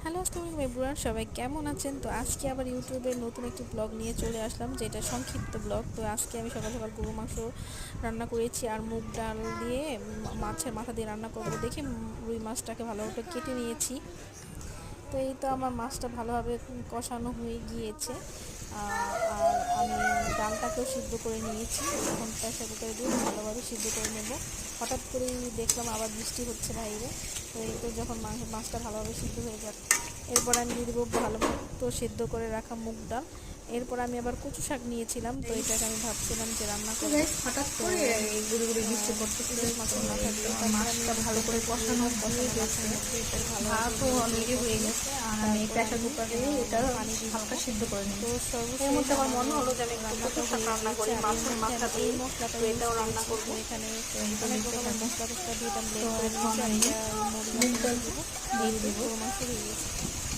Hello, আসসালামু আলাইকুম everyone, সবাই কেমন আছেন? তো আজকে আবার ইউটিউবে নতুন একটি ব্লগ নিয়ে চলে আসলাম, যেটা সংক্ষিপ্ত ব্লগ। তো আজকে আমি সকাল সকাল গরু মাংস রান্না করেছি আর মুগ ডাল দিয়ে মাছের মাথা দিয়ে রান্না করব দেখে রুই মাছটাকে ভালোভাবে কেটে নিয়েছি। তো এই তো আমার মাছটা ভালোভাবে কষানো হয়ে গিয়েছে। আর আমি ডালটাকেও সিদ্ধ করে নিয়েছি। এখন প্রেসার কুকারে দিয়ে ভালোভাবে সিদ্ধ করে নেব। হঠাৎ করেই দেখলাম আবার বৃষ্টি হচ্ছে বাইরে। তো এই তো যখন মাছটা ভালোভাবে সিদ্ধ হয়ে যাবে, এরপর আমি দিয়ে দেবো ভালো মতো সিদ্ধ করে রাখা মুগ ডাল। এরপর আমি আবার কচু শাক নিয়েছিলাম, তো এটাকে আমি ভাবছিলাম যে রান্না করবো। হঠাৎ তো করে এই গুঁড়ি গুঁড়ি বৃষ্টি পড়তেছে, ইলিশ তো মাছের এই মাথা তো দিয়ে তারপর আমি মাছটা ভালো করে কষানো হয়ে গেছে, মাছের মধ্যে এটা ভাতও অলরেডি হয়ে গেছে। আর আমি প্রেসার কুকারে এটা পানি দিয়ে হালকা দেবো। সিদ্ধ করে নিই। তো এর সর্বশেষ মধ্যে আমার মনে আমাদের হলো যে আমি একটু রান্নাটা কচু শাক হয়ে রান্না গিয়েছে, করি আর এর মাছের মধ্যে মাথা আমি এই দিয়ে, মশলাটা তো ইউজ এটাও রান্না করেছি। তো করবো। এখানে তো এই তো অনেক দেখতে রকমের থাকুন। মশলা টসলা দিয়ে এটা তো ব্লেন্ড করে এখন নিয়েছি, আর আমি এটা মুরগি মুগ মাংস ডাল দিয়ে দেবো। দিয়ে এই তো দেবো। গরু মাংস হয়ে গেছে।